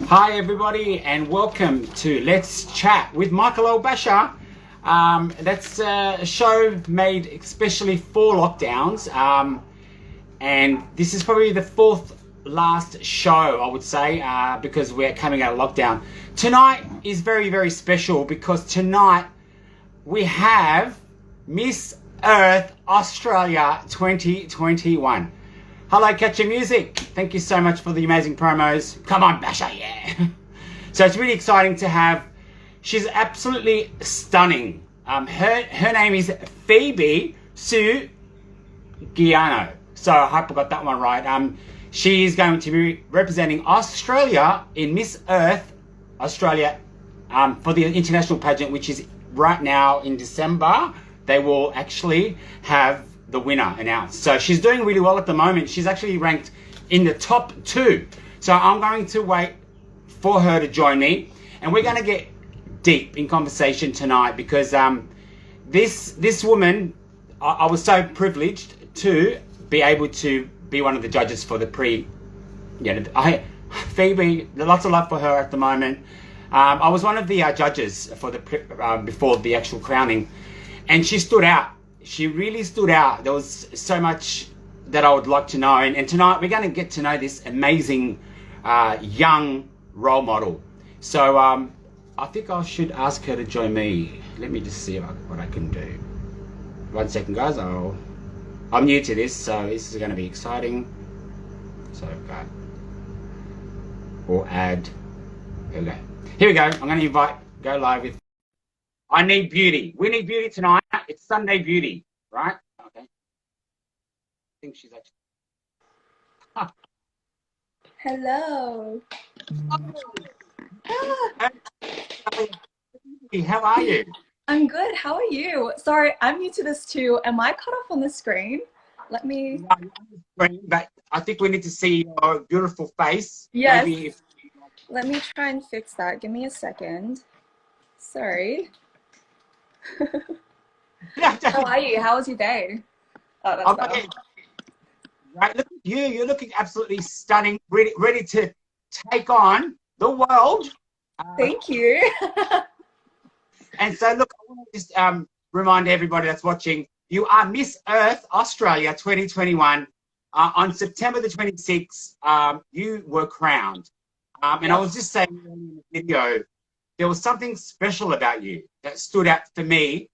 Hi everybody and welcome to Let's Chat with Michael El-Bacha. That's a show made especially for lockdowns, and this is probably the fourth last show, I would say, because we're coming out of lockdown. Tonight is very, very special because tonight we have Miss Earth Australia 2021. Hello, Katcha Music. Thank you so much for the amazing promos. Come on, Basha, yeah. So it's really exciting to have. She's absolutely stunning. Her name is Phoebe Soegiono. So I hope I got that one right. She is going to be representing Australia in Miss Earth Australia for the international pageant, which is right now in December. They will actually have the winner announced. So she's doing really well at the moment. She's actually ranked in the top 2. So I'm going to wait for her to join me, and we're going to get deep in conversation tonight because this woman, I was so privileged to be able to be one of the judges for the Phoebe, lots of love for her at the moment. I was one of the judges for the before the actual crowning, and she stood out. She really stood out. There was so much that I would like to know. And tonight we're going to get to know this amazing young role model. So I think I should ask her to join me. Let me just see what I can do. 1 second, guys. I'm new to this, so this is going to be exciting. So or add. Here we go. Here we go. I'm going to go live with. I need beauty. We need beauty tonight. It's Sunday beauty, right? Okay. I think she's actually. Hello. Hey, how are you? I'm good. How are you? Sorry, I'm new to this too. Am I cut off on the screen? Let me. But I think we need to see your beautiful face. Yes. Maybe if... Let me try and fix that. Give me a second. Sorry. How are you? How was your day? Oh, that's better. Right, look at you. You're looking absolutely stunning. Ready to take on the world. Thank you. And so, look, I want to just remind everybody that's watching, you are Miss Earth Australia 2021. On September the 26th, you were crowned. And I was just saying in the video, there was something special about you that stood out for me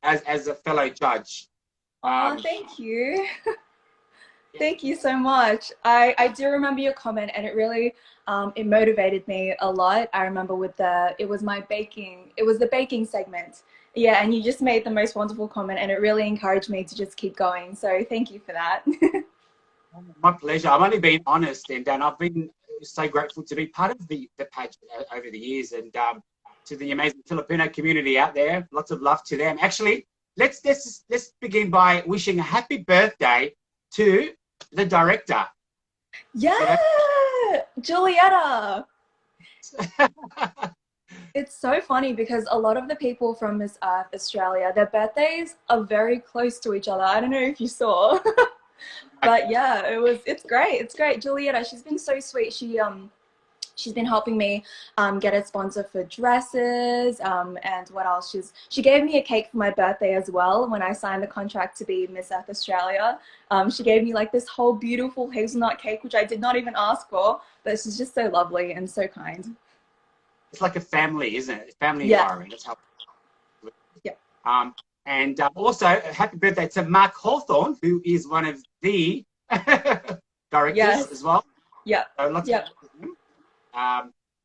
as a fellow judge. Thank you. Thank you so much. I do remember your comment, and it really it motivated me a lot. I remember it was the baking segment. Yeah, and you just made the most wonderful comment, and it really encouraged me to just keep going. So thank you for that. My pleasure. I've only been honest, and I've been so grateful to be part of the pageant over the years, and to the amazing Filipino community out there. Lots of love to them. Actually, let's begin by wishing a happy birthday to the director. Yeah, Julietta. It's so funny because a lot of the people from Miss Earth Australia, their birthdays are very close to each other. I don't know if you saw. But yeah, it's great. It's great. Julietta, she's been so sweet. She's been helping me get a sponsor for dresses, and what else? She gave me a cake for my birthday as well when I signed the contract to be Miss Earth Australia. She gave me like this whole beautiful hazelnut cake, which I did not even ask for, but she's just so lovely and so kind. It's like a family, isn't it? Family environment. That's how. Yeah. And also, happy birthday to Mark Hawthorne, who is one of the directors as well. Yeah. So lots of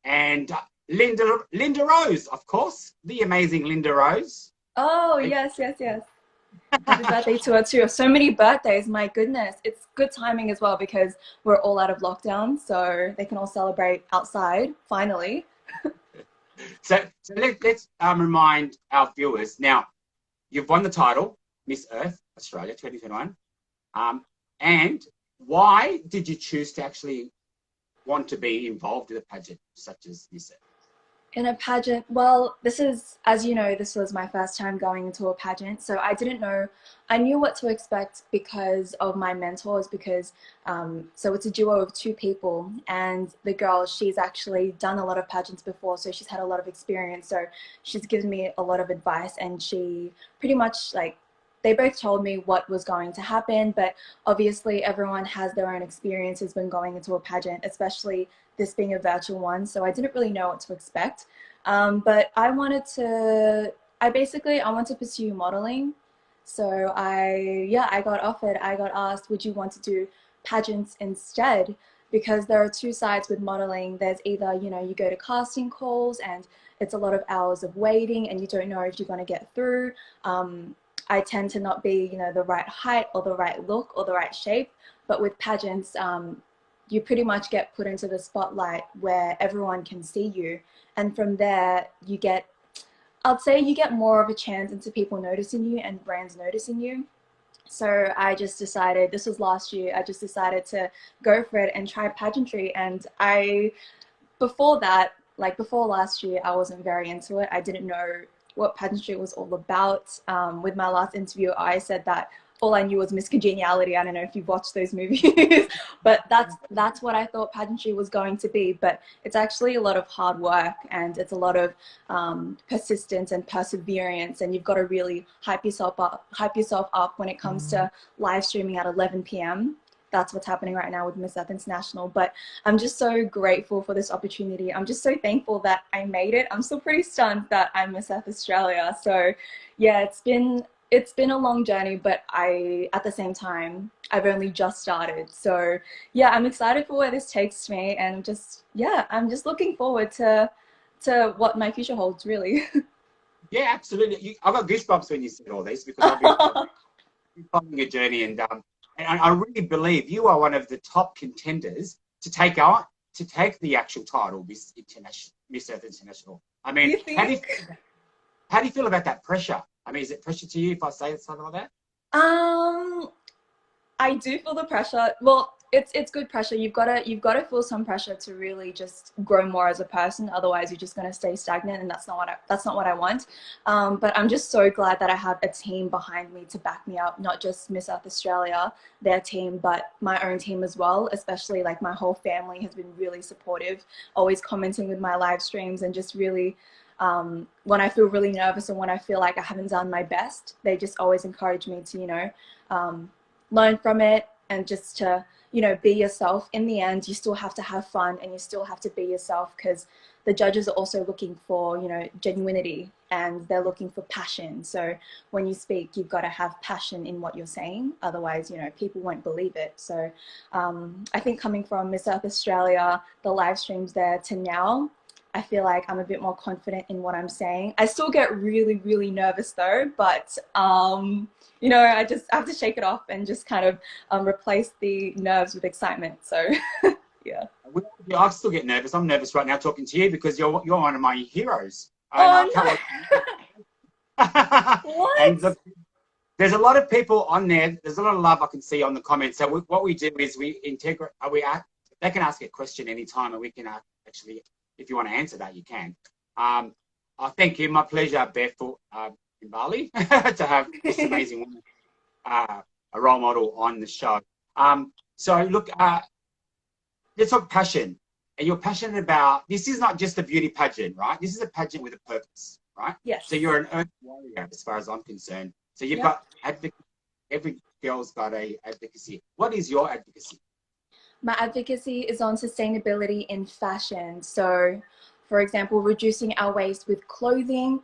and Linda Rose, of course, the amazing Linda Rose. Oh, yes. Happy birthday to her too. So many birthdays, my goodness. It's good timing as well because we're all out of lockdown, so they can all celebrate outside, finally. So let's remind our viewers. Now, you've won the title, Miss Earth Australia 2021. And why did you choose to actually want to be involved in a pageant such as Miss Earth? In a pageant, well, this is, as you know, this was my first time going into a pageant, so I didn't know, I knew what to expect because of my mentors, because, so it's a duo of two people, and the girl, she's actually done a lot of pageants before, so she's had a lot of experience, so she's given me a lot of advice, and she pretty much, like, they both told me what was going to happen, but obviously everyone has their own experiences when going into a pageant, especially this being a virtual one, so I didn't really know what to expect. But I want to pursue modeling. So yeah, I got offered, I got asked, would you want to do pageants instead? Because there are two sides with modeling. There's either, you know, you go to casting calls and it's a lot of hours of waiting and you don't know if you're going to get through. I tend to not be, you know, the right height or the right look or the right shape. But with pageants, you pretty much get put into the spotlight where everyone can see you. And from there, you get, I'd say you get more of a chance into people noticing you and brands noticing you. So I just decided, this was last year, I just decided to go for it and try pageantry. And before that, like before last year, I wasn't very into it. I didn't know what pageantry was all about. With my last interview, I said that all I knew was Miss Congeniality. I don't know if you've watched those movies, but that's what I thought pageantry was going to be. But it's actually a lot of hard work and it's a lot of persistence and perseverance. And you've got to really hype yourself up when it comes to live streaming at 11 p.m. That's what's happening right now with Miss Earth International. But I'm just so grateful for this opportunity. I'm just so thankful that I made it. I'm still pretty stunned that I'm Miss Earth Australia. So yeah, it's been a long journey, but at the same time, I've only just started. So yeah, I'm excited for where this takes me, and yeah, I'm just looking forward to what my future holds, really. Yeah, absolutely. I got goosebumps when you said all this because I've been following your journey, and I really believe you are one of the top contenders to take the actual title, Miss Earth International. I mean, You think? how do you feel about that pressure? I mean, is it pressure to you if I say something like that? Um, I do feel the pressure. Well, it's good pressure. You've got to feel some pressure to really just grow more as a person. Otherwise, you're just gonna stay stagnant, and that's not what I want. But I'm just so glad that I have a team behind me to back me up. Not just Miss South Australia, their team, but my own team as well. Especially like my whole family has been really supportive, always commenting with my live streams, and just really. When I feel really nervous and when I feel like I haven't done my best, they just always encourage me to, you know, learn from it and just to, you know, be yourself. In the end, you still have to have fun and you still have to be yourself, because the judges are also looking for, you know, genuinity, and they're looking for passion. So when you speak, you've got to have passion in what you're saying. Otherwise, you know, people won't believe it. So I think coming from Miss Earth Australia, the live streams there to now, I feel like I'm a bit more confident in what I'm saying. I still get really, really nervous though, but you know, I have to shake it off and just kind of replace the nerves with excitement. So yeah. I still get nervous. I'm nervous right now talking to you because you're one of my heroes. And I can't Oh wait. no! What? And look, there's a lot of people on there. There's a lot of love I can see on the comments. So what we do is we integrate. They can ask a question anytime, and we can actually, if you want to answer that, you can. I thank you. My pleasure, Beth, in Bali to have this amazing woman, a role model on the show. So look, let's talk passion. And you're passionate about, this is not just a beauty pageant, right? This is a pageant with a purpose, right? Yes. So you're an earth warrior as far as I'm concerned. So you've Yep. got advocacy. Every girl's got a advocacy. What is your advocacy? My advocacy is on sustainability in fashion. So, for example, reducing our waste with clothing,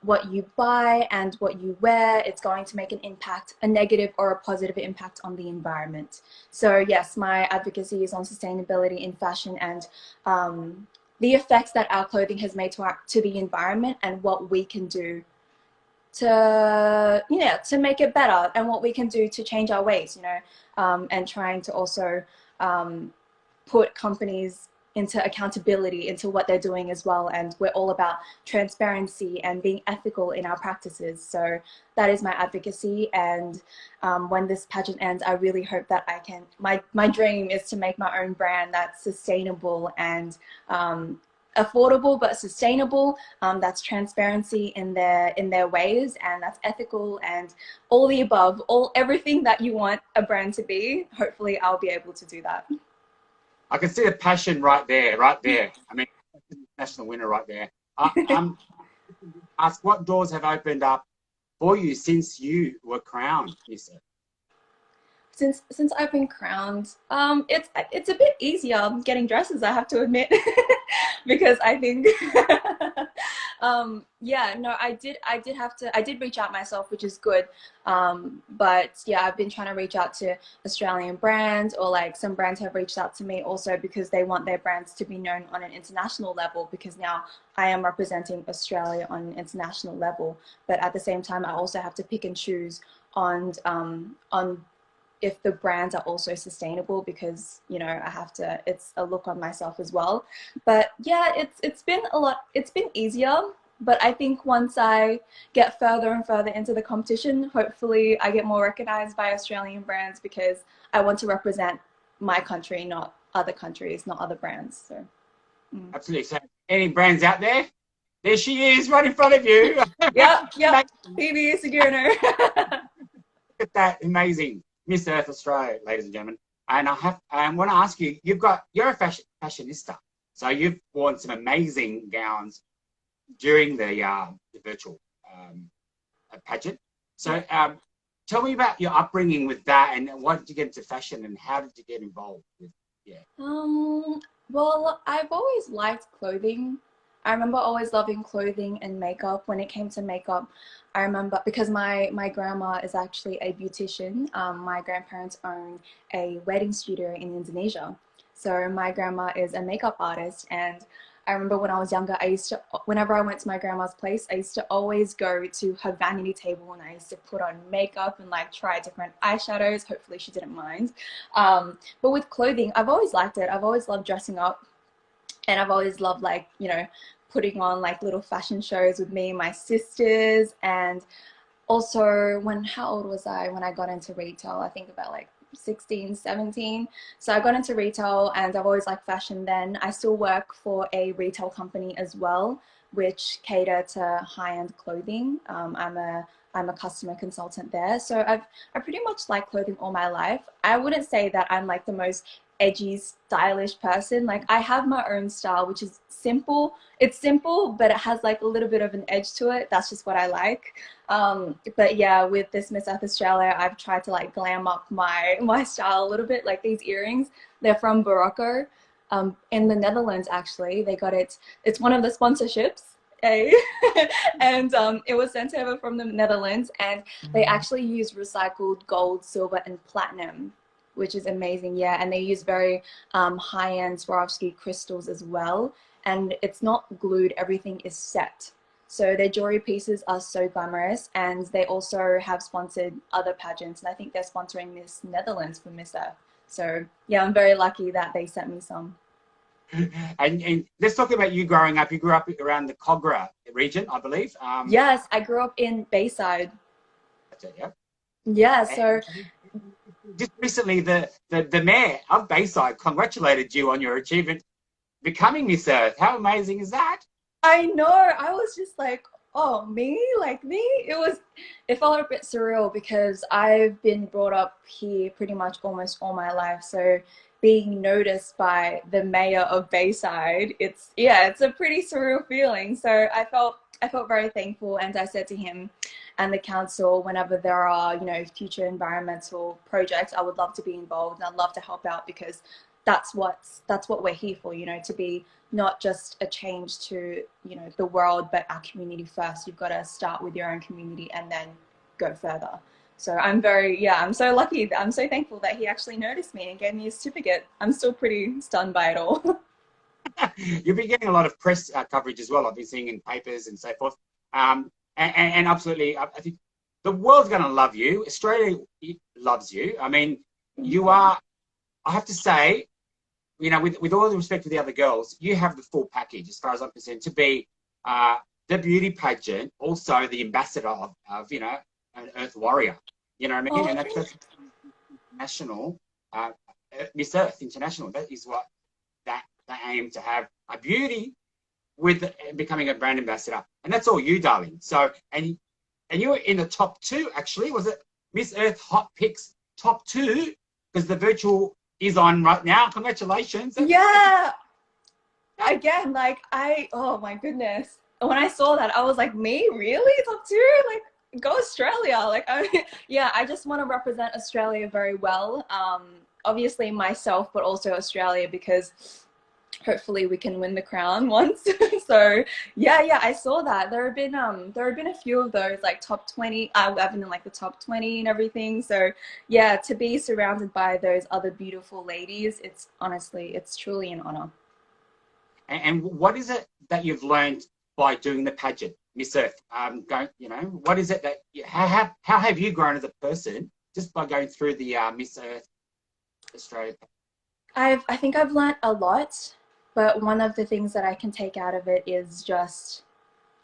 what you buy and what you wear, it's going to make an impact, a negative or a positive impact on the environment. So yes, my advocacy is on sustainability in fashion and the effects that our clothing has made to the environment, and what we can do to, you know, to make it better, and what we can do to change our ways, you know, and trying to also put companies into accountability into what they're doing as well. And we're all about transparency and being ethical in our practices. So that is my advocacy. And when this pageant ends, I really hope that I can, my dream is to make my own brand that's sustainable and affordable but sustainable, that's transparency in their ways, and that's ethical, and all the above, everything that you want a brand to be. Hopefully I'll be able to do that. I can see the passion right there, right there. I mean, national winner right there. Ask, what doors have opened up for you since you were crowned, Miss Earth? Since I've been crowned, it's a bit easier getting dresses, I have to admit, because I think, yeah, no, I did reach out myself, which is good, but yeah, I've been trying to reach out to Australian brands, or like some brands have reached out to me also because they want their brands to be known on an international level, because now I am representing Australia on an international level, but at the same time, I also have to pick and choose on if the brands are also sustainable, because, you know, I have to, it's a look on myself as well. But yeah, it's been easier, but I think once I get further and further into the competition, hopefully I get more recognized by Australian brands, because I want to represent my country, not other countries, not other brands. So Absolutely. So any brands out there? There she is, right in front of you. Yep. Phoebe Soegiono. Look at that, amazing. Miss Earth Australia, ladies and gentlemen. And I want to ask you, you're a fashionista, so you've worn some amazing gowns during the virtual pageant. So tell me about your upbringing with that, and what did you get into fashion, and how did you get involved with? Yeah. Well, I've always liked clothing. I remember always loving clothing and makeup. When it came to makeup, I remember, because my grandma is actually a beautician. My grandparents own a wedding studio in Indonesia. So my grandma is a makeup artist, and I remember when I was younger, whenever I went to my grandma's place, I used to always go to her vanity table, and I used to put on makeup and like try different eyeshadows. Hopefully she didn't mind. But with clothing, I've always liked it. I've always loved dressing up, and I've always loved, like, you know, putting on like little fashion shows with me and my sisters. And also, how old was I when I got into retail? I think about like 16, 17. So I got into retail, and I've always liked fashion then. I still work for a retail company as well, which cater to high-end clothing. I'm a customer consultant there. So I pretty much like clothing all my life. I wouldn't say that I'm like the most edgy, stylish person. Like, I have my own style, which is simple. It's simple, but it has like a little bit of an edge to it. That's just what I like. But yeah, with this Miss Earth Australia, I've tried to like glam up my style a little bit. Like, these earrings, they're from Morocco, in the Netherlands actually. They got it. It's one of the sponsorships. And it was sent over from the Netherlands, and they actually use recycled gold, silver, and platinum, which is amazing. Yeah, and they use very high-end Swarovski crystals as well, and it's not glued, everything is set. So their jewelry pieces are so glamorous, and they also have sponsored other pageants, and I think they're sponsoring Miss Netherlands for Miss Earth. So yeah, I'm very lucky that they sent me some. And let's talk about you growing up. You grew up around the Cogra region, I believe. Yes, I grew up in Bayside. That's it, yeah. Yeah, so just recently, the mayor of Bayside congratulated you on your achievement becoming Miss Earth. How amazing is that? I know. I was just like, oh, me? Like me? It felt a bit surreal, because I've been brought up here pretty much almost all my life. So being noticed by the mayor of Bayside, it's a pretty surreal feeling. So I felt very thankful, and I said to him and the council, whenever there are, you know, future environmental projects, I would love to be involved, and I'd love to help out, because that's what we're here for, you know, to be not just a change to, you know, the world, but our community first. You've got to start with your own community and then go further. So I'm so lucky. I'm so thankful that he actually noticed me and gave me a certificate. I'm still pretty stunned by it all. You've been getting a lot of press coverage as well. I've been seeing in papers and so forth. And absolutely, I think the world's going to love you. Australia loves you. I mean, you are, I have to say, you know, with all the respect to the other girls, you have the full package as far as I'm concerned, to be the beauty pageant, also the ambassador of you know, an Earth warrior. You know what I mean? Oh, And that's international, Miss Earth International. That is what they aim to have, a beauty with becoming a brand ambassador, and that's all you, darling. So, and you were in the top 2, actually. Was it Miss Earth Hot Picks top 2? Because the virtual is on right now. Congratulations. Yeah. Again, like oh my goodness. When I saw that, I was like, me? Really? Top 2? Like, go Australia. Like, yeah, I just want to represent Australia very well. Obviously myself, but also Australia, because hopefully we can win the crown once. So yeah, I saw that. There have been a few of those, like top 20. I've been in like the top 20 and everything. So yeah, to be surrounded by those other beautiful ladies, it's truly an honor. And what is it that you've learned by doing the pageant, Miss Earth? What is it that how have you grown as a person just by going through the Miss Earth Australia? I think I've learned a lot, but one of the things that I can take out of it is just,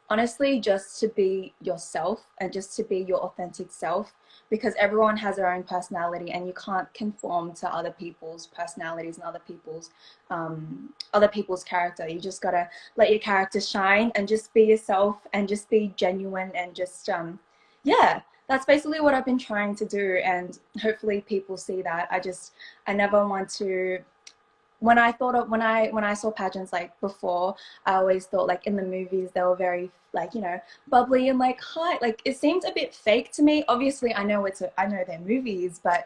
honestly, just to be yourself and just to be your authentic self, because everyone has their own personality and you can't conform to other people's personalities and other people's character. You just gotta let your character shine and just be yourself and just be genuine and just yeah, that's basically what I've been trying to do, and hopefully people see that. I never want to, when I saw pageants like before, I always thought like in the movies they were very like, you know, bubbly and like high. Like it seemed a bit fake to me. Obviously, I know they're movies, but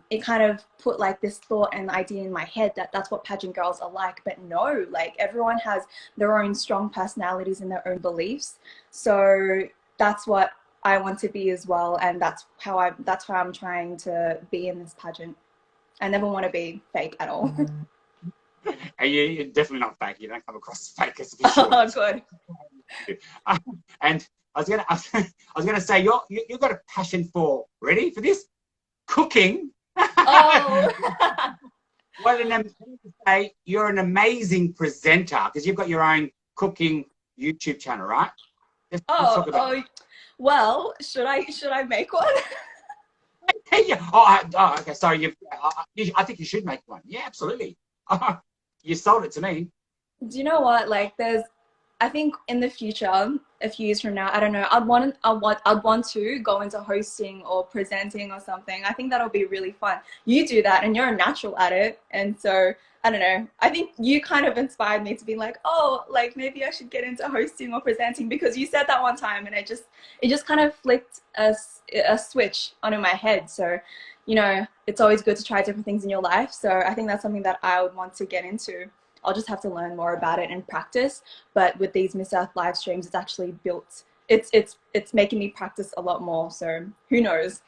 it kind of put like this thought and idea in my head that that's what pageant girls are like. But no, like everyone has their own strong personalities and their own beliefs. So that's what I want to be as well, and that's how I'm trying to be in this pageant. I never want to be fake at all. You're definitely not fake. You don't come across as fake, as for sure. Oh, good. And I was gonna say you've got a passion for, ready for this, cooking. Oh. You're an amazing presenter because you've got your own cooking YouTube channel, right? Let's talk about it. Well, should I make one? Yeah. Okay. Sorry. I think you should make one. Yeah, absolutely. You sold it to me. Do you know what? Like, I think in the future, a few years from now, I don't know, I'd want to go into hosting or presenting or something. I think that'll be really fun. You do that and you're a natural at it. And so, I don't know, I think you kind of inspired me to be like, oh, like maybe I should get into hosting or presenting, because you said that one time and it just kind of flicked a switch on in my head. So, you know, it's always good to try different things in your life. So I think that's something that I would want to get into. I'll just have to learn more about it and practice. But with these Miss Earth live streams, it's actually built. It's making me practice a lot more. So who knows?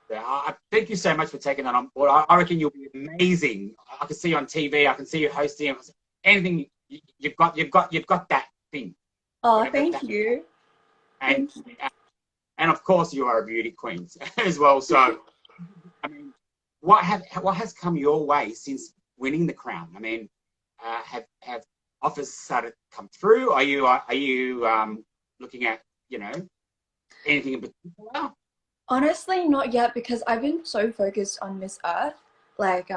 Yeah, thank you so much for taking that on board. I reckon you'll be amazing. I can see you on TV. I can see you hosting. Anything you've got that thing. Oh, thank you. And of course you are a beauty queen as well. So I mean, what has come your way since winning the crown? I mean, have offers started to come through? Are you looking at, you know, anything in particular? Honestly, not yet, because I've been so focused on Miss Earth, like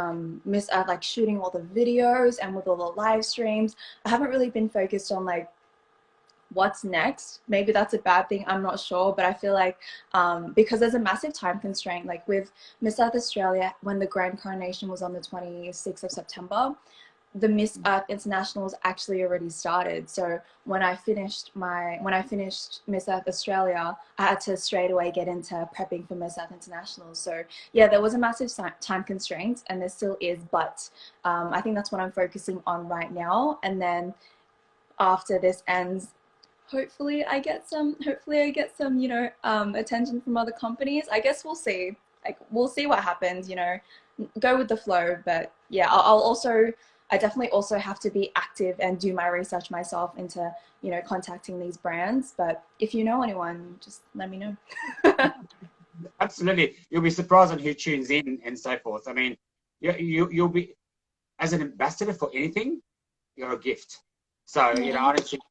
Miss Earth, like shooting all the videos and with all the live streams. I haven't really been focused on like what's next. Maybe that's a bad thing, I'm not sure, but I feel like because there's a massive time constraint, like with Miss Earth Australia, when the grand coronation was on the 26th of September, the Miss Earth Internationals actually already started. So when I finished Miss Earth Australia, I had to straight away get into prepping for Miss Earth Internationals. So yeah, there was a massive time constraint, and there still is, but I think that's what I'm focusing on right now. And then after this ends, hopefully I get some, you know, attention from other companies. I guess we'll see. Like, we'll see what happens, you know, go with the flow. But yeah, I definitely also have to be active and do my research myself into, you know, contacting these brands. But if you know anyone, just let me know. Absolutely. You'll be surprised on who tunes in and so forth. I mean, you'll be, as an ambassador for anything, you're a gift. So, you know, I don't think,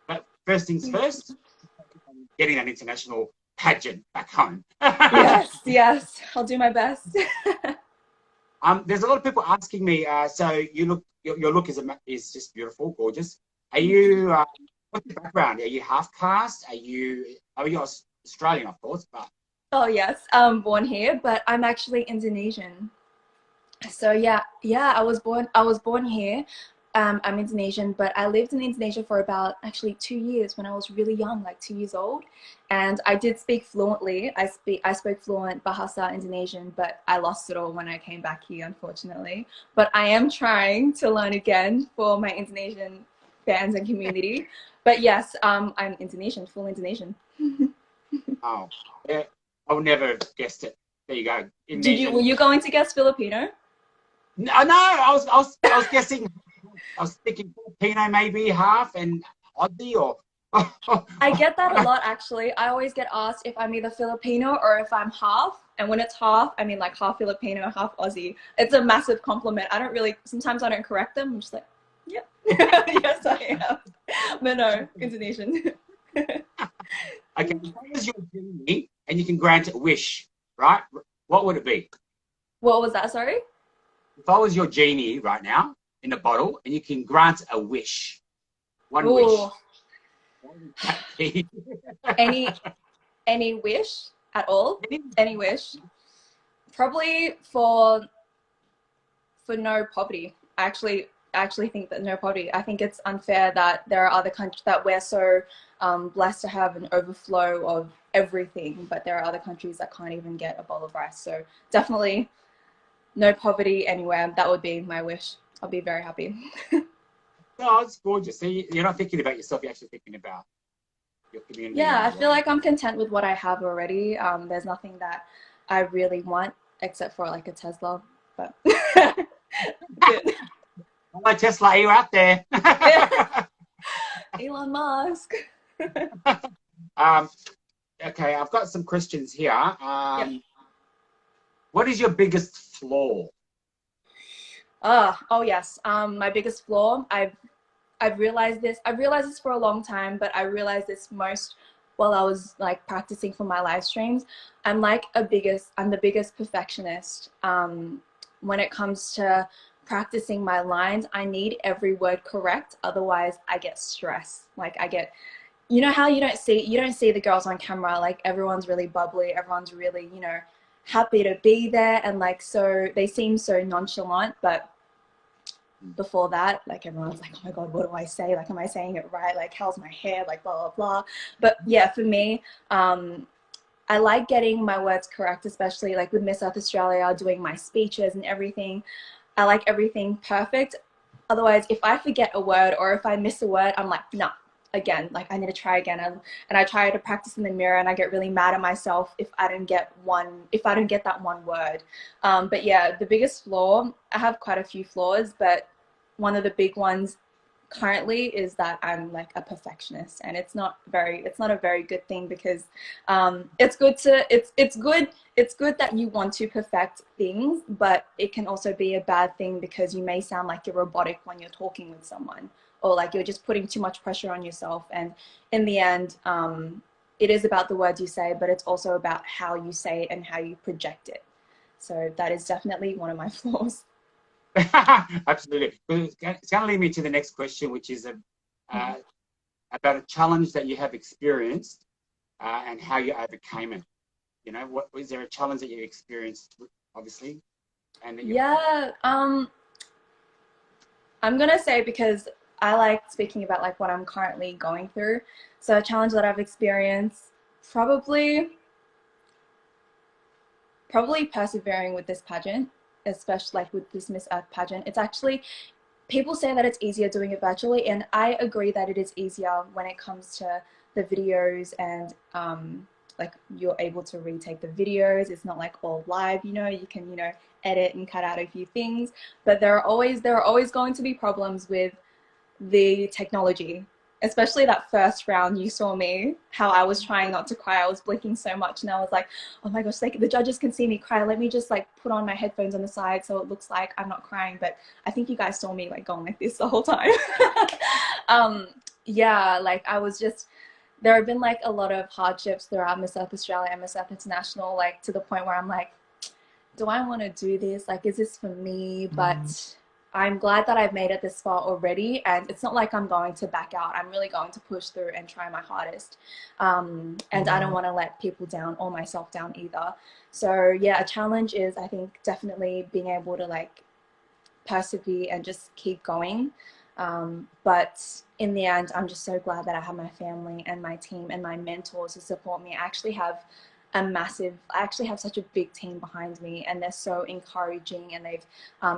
but first things first, getting an international pageant back home. Yes, I'll do my best. There's a lot of people asking me, so your look is just beautiful, gorgeous. Are you, what's your background? Are you half caste? Oh, you're Australian, of course, but. Oh yes, I'm born here, but I'm actually Indonesian. So yeah, I was born here. I'm Indonesian, but I lived in Indonesia for about actually 2 years when I was really young, like 2 years old. And I did speak fluently. I spoke fluent Bahasa Indonesian, but I lost it all when I came back here, unfortunately. But I am trying to learn again for my Indonesian fans and community. But yes, I'm Indonesian, full Indonesian. Oh, yeah, I would never have guessed it. There you go. Were Indonesian. you going to guess Filipino? No, no, I was guessing. I was thinking Filipino, maybe half, and Aussie, or. I get that a lot actually. I always get asked if I'm either Filipino or if I'm half. And when it's half, I mean like half Filipino, half Aussie. It's a massive compliment. Sometimes I don't correct them. I'm just like, yeah, yes, I am. But no, Indonesian. Okay, if that was your genie and you can grant a wish, right? What would it be? What was that? Sorry? If I was your genie right now in a bottle and you can grant a wish, one wish, Ooh, what would that be? any any wish at all? Any wish? Probably for no poverty. I actually think that no poverty. I think it's unfair that there are other countries that we're so blessed to have an overflow of everything, but there are other countries that can't even get a bowl of rice. So definitely no poverty anywhere. That would be my wish. I'll be very happy. Oh, it's gorgeous. See, you're not thinking about yourself, you're actually thinking about your community and Yeah, your I feel world. like I'm content with what I have already. There's nothing that I really want except for like a Tesla, but that's it. Hello, Tesla, are you out there? Elon Musk. um, okay, I've got some questions here. Yep. What is your biggest flaw? Oh yes. My biggest flaw. I've realized this. I've realized this for a long time, but I realized this most while I was like practicing for my live streams. I'm the biggest perfectionist. When it comes to practicing my lines, I need every word correct. Otherwise, I get stressed. Like I get, you know how you don't see the girls on camera. Like everyone's really bubbly. Everyone's really, happy to be there, and like so they seem so nonchalant, but before that, like everyone's like, oh my god, what do I say, like am I saying it right, like how's my hair, like blah blah blah. But yeah, for me, I like getting my words correct, especially like with Miss Earth Australia, doing my speeches and everything. I like everything perfect. Otherwise, if I forget a word or if I miss a word, I'm like, nah, again, like I need to try again. And I try to practice in the mirror, and I get really mad at myself if I don't get that one word. But yeah, the biggest flaw, I have quite a few flaws, but one of the big ones currently is that I'm like a perfectionist, and it's not a very good thing, because it's good that you want to perfect things, but it can also be a bad thing because you may sound like you're robotic when you're talking with someone, or like you're just putting too much pressure on yourself. And in the end, it is about the words you say, but it's also about how you say it and how you project it. So that is definitely one of my flaws. Absolutely. It's going to lead me to the next question, which is uh, about a challenge that you have experienced and how you overcame it. You know, what is there a challenge that you experienced, obviously, and that you. Yeah, I'm gonna say, because I like speaking about like what I'm currently going through. So a challenge that I've experienced, probably persevering with this pageant, especially like with this Miss Earth pageant. It's actually, people say that it's easier doing it virtually, and I agree that it is easier when it comes to the videos, and like you're able to retake the videos. It's not like all live, you can, edit and cut out a few things, but there are always going to be problems with the technology, especially that first round. You saw me, how I was trying not to cry. I was blinking so much, and I was like, oh my gosh, like the judges can see me cry. Let me just like put on my headphones on the side so it looks like I'm not crying. But I think you guys saw me like going like this the whole time. Yeah, like I was just, there have been like a lot of hardships throughout Miss Earth Australia and Miss Earth International, like to the point where I'm like, do I want to do this? Like, is this for me? But I'm glad that I've made it this far already, and it's not like I'm going to back out. I'm really going to push through and try my hardest. And I don't want to let people down or myself down either. So yeah, a challenge is, I think, definitely being able to like persevere and just keep going. But in the end, I'm just so glad that I have my family and my team and my mentors to support me. I actually have such a big team behind me, and they're so encouraging, and they've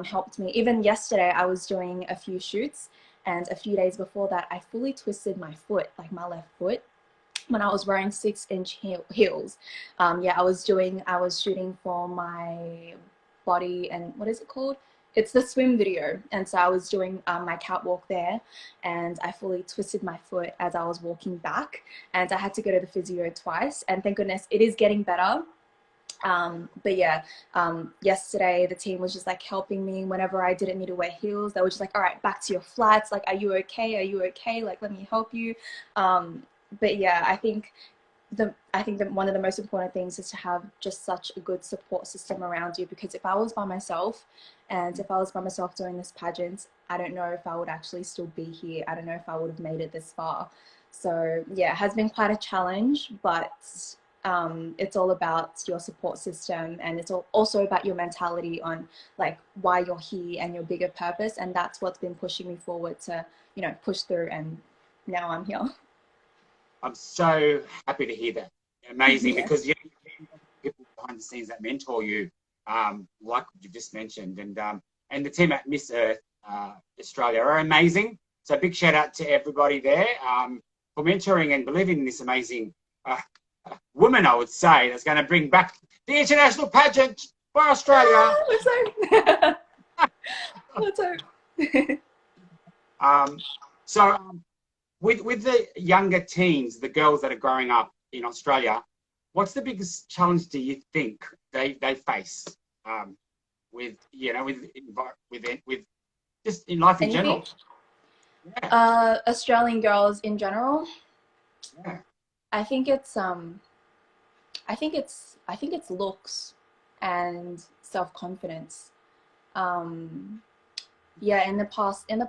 helped me. Even yesterday, I was doing a few shoots, and a few days before that, I fully twisted my foot, like my left foot, when I was wearing 6-inch heels. Yeah, I was shooting for my body, and what is it called? It's the swim video. And so I was doing my catwalk there, and I fully twisted my foot as I was walking back, and I had to go to the physio twice, and thank goodness it is getting better. But yeah, yesterday the team was just like helping me whenever I didn't need to wear heels. They were just like, all right, back to your flats. Like, are you okay? Are you okay? Like, let me help you. But yeah, I think that one of the most important things is to have just such a good support system around you, because if I was by myself doing this pageant, I don't know if I would actually still be here. I don't know if I would have made it this far. So yeah, it has been quite a challenge, but it's all about your support system, and it's also about your mentality on like why you're here and your bigger purpose. And that's what's been pushing me forward to, push through, and now I'm here. I'm so happy to hear that. Amazing, Yeah. because people behind the scenes that mentor you, like you just mentioned, and the team at Miss Earth Australia are amazing. So big shout out to everybody there for mentoring and believing in this amazing woman, I would say, that's going to bring back the international pageant for Australia. Let's hope. Let's hope. So with the younger teens, the girls that are growing up in Australia, what's the biggest challenge do you think they face with just in life in Anything? general? Yeah. Australian girls in general. Yeah. I think it's looks and self-confidence. Yeah, in the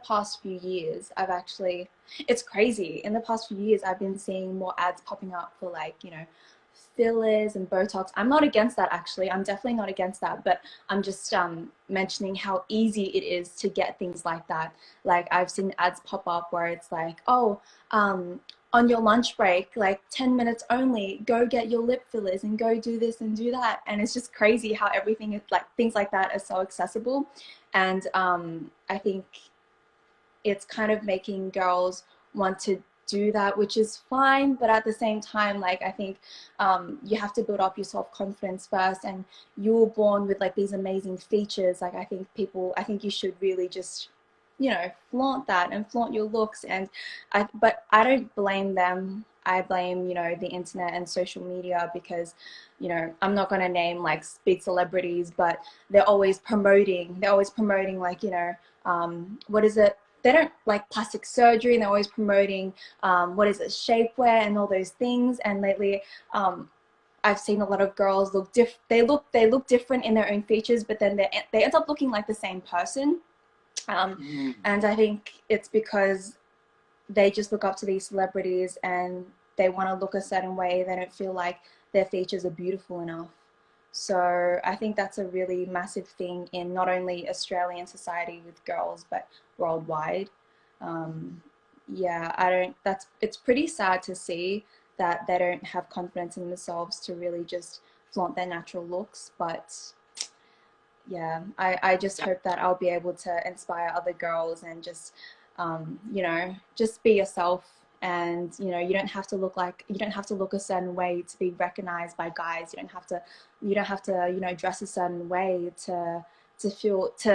past few years, it's crazy. In the past few years, I've been seeing more ads popping up for like, fillers and Botox. I'm not against that, actually. I'm definitely not against that, but I'm just mentioning how easy it is to get things like that. Like, I've seen ads pop up where it's like, oh, on your lunch break, like 10 minutes only, go get your lip fillers and go do this and do that. And it's just crazy how everything is like, things like that are so accessible. And I think it's kind of making girls want to do that, which is fine. But at the same time, like, I think you have to build up your self-confidence first, and you were born with like these amazing features. Like, I think you should really just, flaunt that and flaunt your looks. But I don't blame them. I blame, the internet and social media, because, I'm not going to name like big celebrities, but they're always promoting like, what is it? They don't like plastic surgery, and they're always promoting, what is it, shapewear and all those things. And lately, I've seen a lot of girls they look different in their own features, but then they end up looking like the same person. And I think it's because they just look up to these celebrities, and they want to look a certain way. They don't feel like their features are beautiful enough. So I think that's a really massive thing in not only Australian society with girls, but worldwide. Yeah, it's pretty sad to see that they don't have confidence in themselves to really just flaunt their natural looks. But yeah, I just hope that I'll be able to inspire other girls, and just, just be yourself. And, you don't have to look a certain way to be recognized by guys. You don't have to, dress a certain way to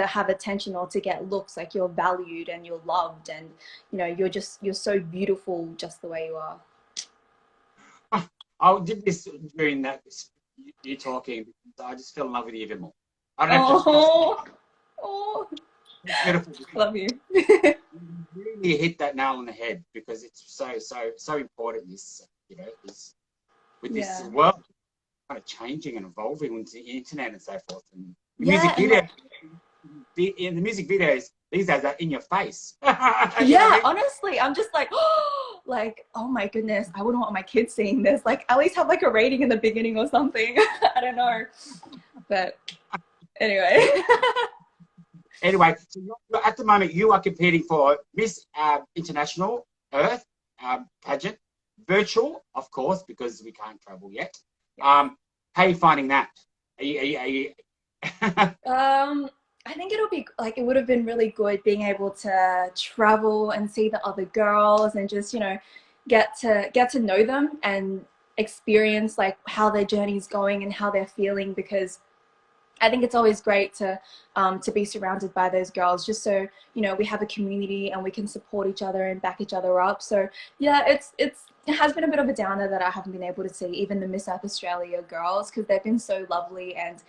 have attention or to get looks. Like, you're valued and you're loved, and, you're so beautiful just the way you are. I did this during that you talking. I just fell in love with you even more. I don't have to. Oh, Beautiful. love you. You really hit that nail on the head, because it's so important. This with this world kind of changing and evolving with the internet and so forth, and the music video. The music videos, these days are in your face. You know what I Yeah, mean? honestly, I'm just like, like, oh my goodness, I wouldn't want my kids seeing this. Like, at least have like a rating in the beginning or something. I don't know. But anyway. Anyway, so at the moment you are competing for Miss International Earth pageant, virtual, of course, because we can't travel yet. How are you finding that? Are you I think it'll be like, it would have been really good being able to travel and see the other girls and just, you know, get to know them and experience like how their journey's going and how they're feeling, because I think it's always great to be surrounded by those girls, just so, you know, we have a community and we can support each other and back each other up. So yeah, it has been a bit of a downer that I haven't been able to see even the Miss Earth Australia girls, because they've been so lovely. And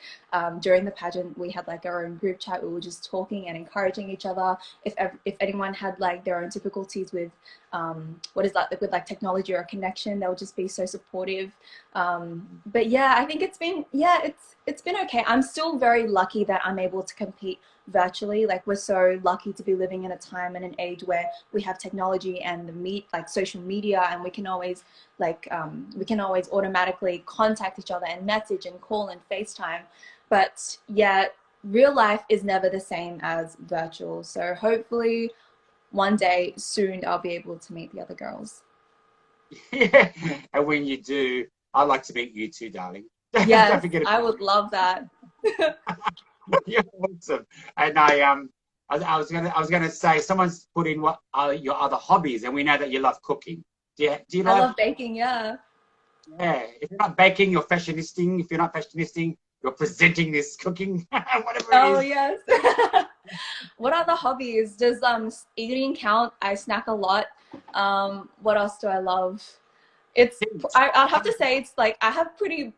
during the pageant, we had like our own group chat. We were just talking and encouraging each other. If anyone had like their own difficulties with what is that, with like technology or a connection, they would just be so supportive. But yeah, I think it's been okay. I'm still very lucky that I'm able to compete virtually. Like, we're so lucky to be living in a time and an age where we have technology and like social media, and we can always automatically contact each other and message and call and FaceTime. But yeah, real life is never the same as virtual. So hopefully one day soon I'll be able to meet the other girls. Yeah. And when you do, I'd like to meet you too, darling. Yes, Don't forget I about would love that. You're awesome. And I was gonna say, someone's put in what are your other hobbies, and we know that you love cooking. Do you I love? love baking, yeah. Yeah. If you're not baking, you're fashionisting. If you're not fashionisting, you're presenting this cooking, whatever it Oh is. yes. What other hobbies? Does eating count? I snack a lot. What else do I love? I'd have to say it's like I have pretty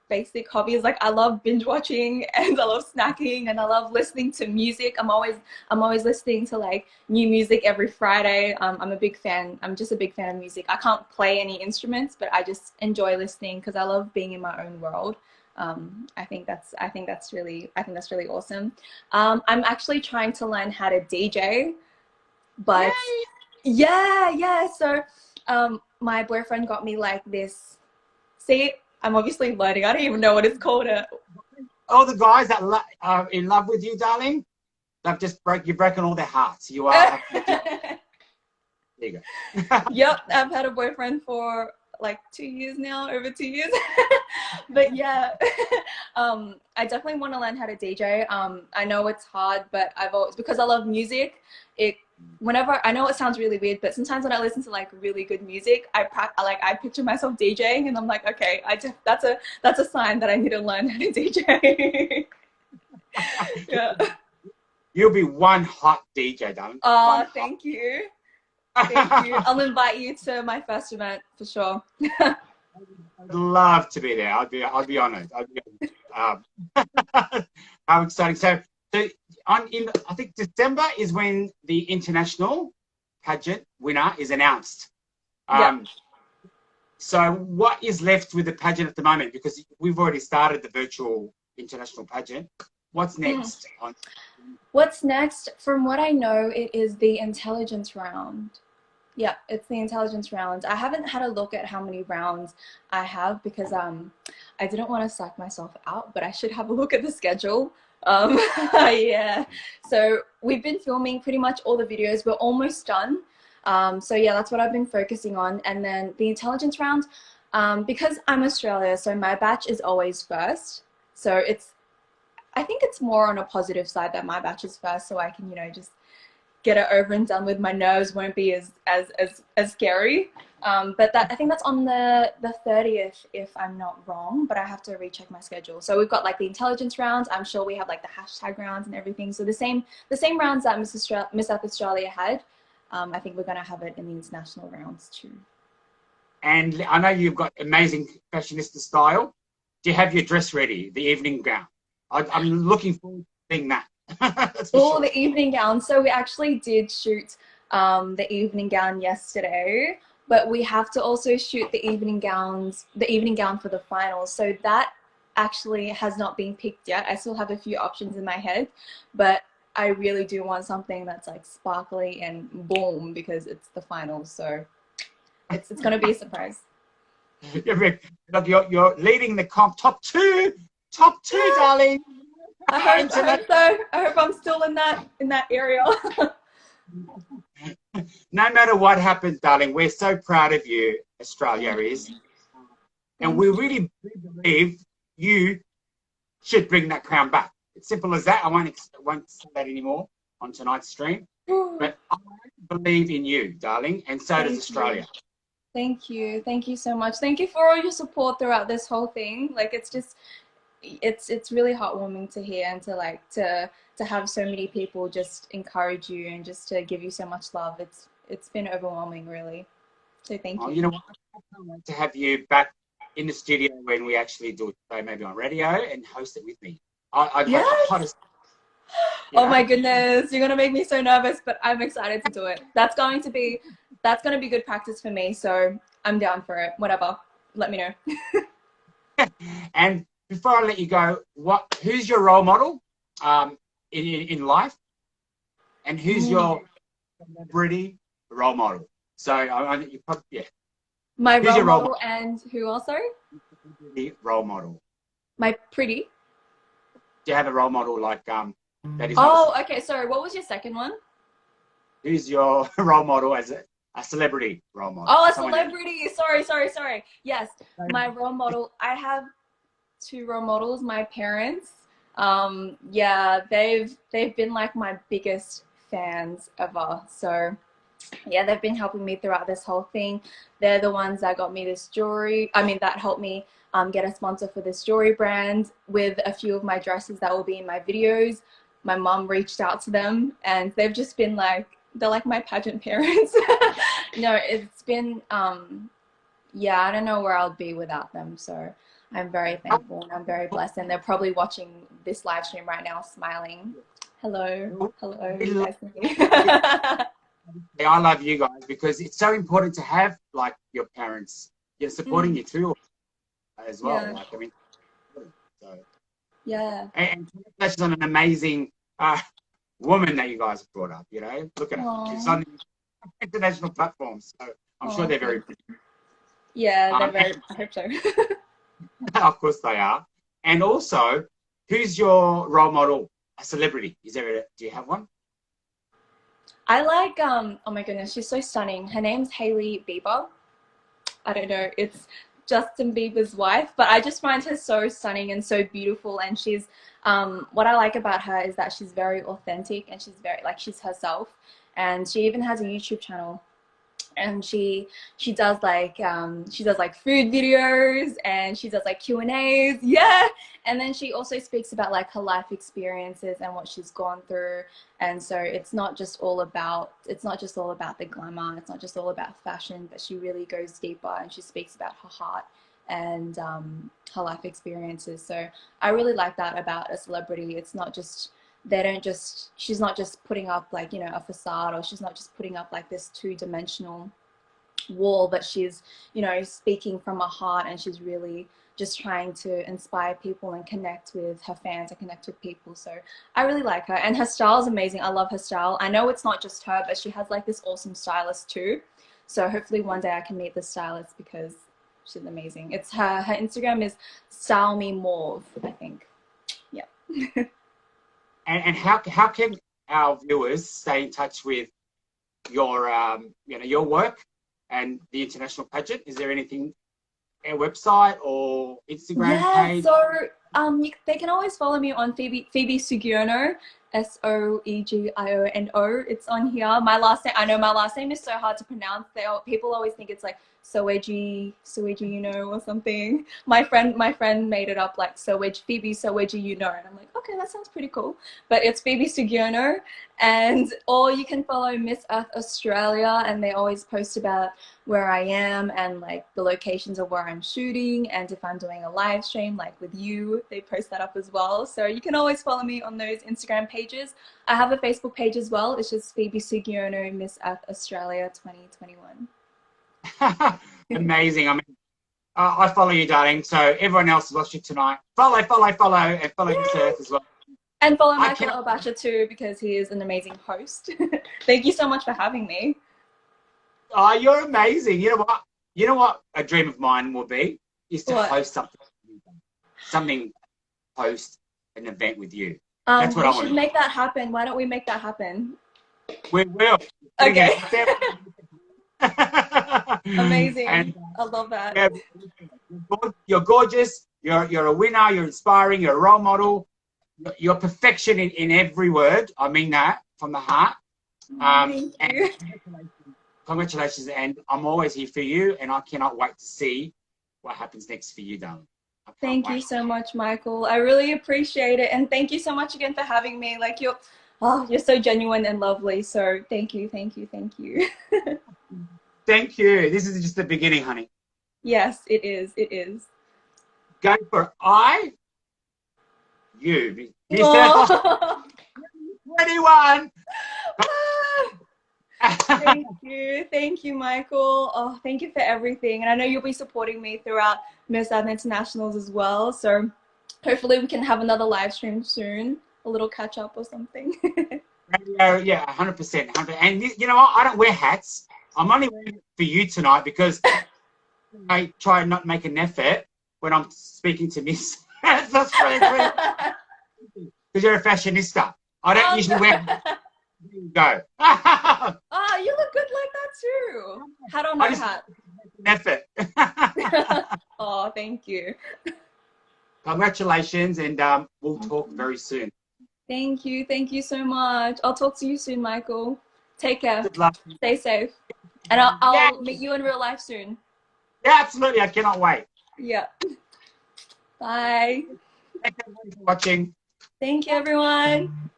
basic hobbies. Like, I love binge watching and I love snacking and I love listening to music. I'm always listening to like new music every Friday. I'm a big fan. I'm just a big fan of music. I can't play any instruments, but I just enjoy listening because I love being in my own world. I think that's really awesome. I'm actually trying to learn how to DJ, but Yay! yeah. So my boyfriend got me like this. See, I'm obviously learning. I don't even know what it's called. All the guys that are in love with you, darling, you've broken all their hearts. You are. There you go. Yep, I've had a boyfriend for like 2 years now, over 2 years. But yeah, I definitely want to learn how to DJ. I know it's hard, but I've always, because I love music, whenever, I know it sounds really weird, but sometimes when I listen to like really good music, I picture myself DJing, and I'm like, okay, that's a sign that I need to learn how to DJ. Yeah. You'll be one hot DJ, darling. Oh, thank you. Thank you. I'll invite you to my first event for sure. I'd love to be there. I'd be honored. How exciting! So I think December is when the international pageant winner is announced. Yeah. So what is left with the pageant at the moment? Because we've already started the virtual international pageant. What's next? What's next? From what I know, it is the intelligence round. Yeah, it's the intelligence round. I haven't had a look at how many rounds I have because I didn't want to psych myself out, but I should have a look at the schedule. Yeah. So we've been filming pretty much all the videos. We're almost done. So yeah, that's what I've been focusing on. And then the intelligence round, because I'm Australia, so my batch is always first. So I think it's more on a positive side that my batch is first, so I can, you know, just get it over and done with. My nerves won't be as scary. But I think that's on the 30th, if I'm not wrong, but I have to recheck my schedule. So we've got like the intelligence rounds. I'm sure we have like the hashtag rounds and everything. So the same rounds that Miss South Australia had, I think we're going to have it in the international rounds too. And I know you've got amazing fashionista style. Do you have your dress ready, the evening gown? I'm looking forward to seeing that. Oh, the evening gown. So we actually did shoot the evening gown yesterday, but we have to also shoot the evening gown for the finals. So that actually has not been picked yet. I still have a few options in my head, but I really do want something that's like sparkly and boom because it's the finals. So it's gonna be a surprise. Look, you're leading the comp, top two, darling. I hope so. I hope I'm still in that area. No matter what happens, darling, we're so proud of you, Australia is. And we really believe you should bring that crown back. It's simple as that. I won't say that anymore on tonight's stream. But I believe in you, darling, and so does Australia. Thank you. Thank you so much. Thank you for all your support throughout this whole thing. Like, it's just, it's really heartwarming to hear and to have so many people just encourage you and just to give you so much love. It's been overwhelming, really. So thank you. You know what? I can't wait to have you back in the studio when we actually do it, maybe on radio, and host it with me. Yes. Oh my goodness, you're gonna make me so nervous, but I'm excited to do it. That's gonna be good practice for me, so I'm down for it. Whatever, let me know. And before I let you go, who's your role model in life, and who's your celebrity role model? So I think you probably My role model and who else? Sorry. Role model. My pretty. Do you have a role model like that is? Oh, okay. Sorry. What was your second one? Who's your role model as a celebrity role model? Oh, a celebrity. Sorry. Yes, my role model. I have two role models. My parents. Yeah, they've been like my biggest fans ever. So yeah, they've been helping me throughout this whole thing. They're the ones that got me this jewelry. I mean, that helped me get a sponsor for this jewelry brand with a few of my dresses that will be in my videos. My mom reached out to them and they've just been like, they're like my pageant parents. No, it's been, yeah, I don't know where I'll be without them. So I'm very thankful and I'm very blessed. And they're probably watching this live stream right now, smiling. Hello. Nice to meet you. I love you guys because it's so important to have like your parents, supporting you through as well. Yeah. Like, I mean, so. Yeah. And congratulations on an amazing woman that you guys have brought up. Look at her. It's on international platforms, so I'm sure they're very pretty. Yeah, they're very. I hope so. Of course they are. And also, who's your role model? A celebrity? Do you have one? I like, oh my goodness, she's so stunning. Her name's Hailey Bieber. I don't know, it's Justin Bieber's wife, but I just find her so stunning and so beautiful. And she's, what I like about her is that she's very authentic and she's very, like, she's herself. And she even has a YouTube channel. And she does like food videos and she does like Q&As, yeah. And then she also speaks about like her life experiences and what she's gone through. And so it's not just all about the glamour, it's not just all about fashion, but she really goes deeper and she speaks about her heart and her life experiences. So I really like that about a celebrity. It's not just she's not just putting up like, a facade, or she's not just putting up like this two-dimensional wall, but she's, speaking from her heart, and she's really just trying to inspire people and connect with her fans and connect with people. So I really like her, and her style is amazing. I love her style. I know it's not just her, but she has like this awesome stylist too. So hopefully one day I can meet the stylist because she's amazing. It's her Instagram is Style Me Mauve, I think. Yeah. And how can our viewers stay in touch with your your work and the international pageant? Is there anything, a website or Instagram page? So they can always follow me on Phoebe Soegiono, Soegiono. It's on here. My last name, I know my last name is so hard to pronounce. People always think it's like Soegiono or something. My friend made it up like Phoebe Soegiono, and I'm like, okay, that sounds pretty cool. But it's Phoebe Soegiono, or you can follow Miss Earth Australia, and they always post about where I am and like the locations of where I'm shooting, and if I'm doing a live stream like with you, they post that up as well. So you can always follow me on those Instagram pages. I have a Facebook page as well. It's just Phoebe Soegiono Miss Earth Australia 2021. Amazing. I mean, I follow you, darling. So everyone else who's watching tonight, follow, and follow Miss Earth as well. And follow I Michael cannot. El-Bacha too, because he is an amazing host. Thank you so much for having me. Oh, you're amazing. You know what? You know what a dream of mine will be is to What? host something, host an event with you. That's what We I want should to do. make that happen. Why don't we make that happen? We will. Putting Okay. it out there. Amazing. And I love that. yeah, you're gorgeous. You're a winner. You're inspiring. You're a role model. You're perfection in every word. I mean that from the heart. Thank And you. congratulations. And I'm always here for you. And I cannot wait to see what happens next for you, darling. I can't Thank you wait. so much, Michael. I really appreciate it. And thank you so much again for having me. Like you're so genuine and lovely. So thank you, thank you, thank you. Thank you. This is just the beginning, honey. Yes, it is. It is. Go for you. Mr. Oh. 21. Thank you, Michael. Oh, thank you for everything. And I know you'll be supporting me throughout Miss Admin Internationals as well. So hopefully we can have another live stream soon, a little catch up or something. Yeah, 100%. 100%. And you know what? I don't wear hats. I'm only wearing it for you tonight because I try and not make an effort when I'm speaking to Miss. That's because you're a fashionista. I don't usually wear hats. There you go. Oh, you look good like that too. Hat or no I just hat? make an effort. Oh, thank you. Congratulations, and we'll talk very soon. Thank you. Thank you so much. I'll talk to you soon, Michael. Take care. Good luck. Stay safe. And Yeah, I'll meet you in real life soon. yeah, absolutely. I cannot wait. Yeah. Bye. Thanks everybody for watching. Thank you, everyone.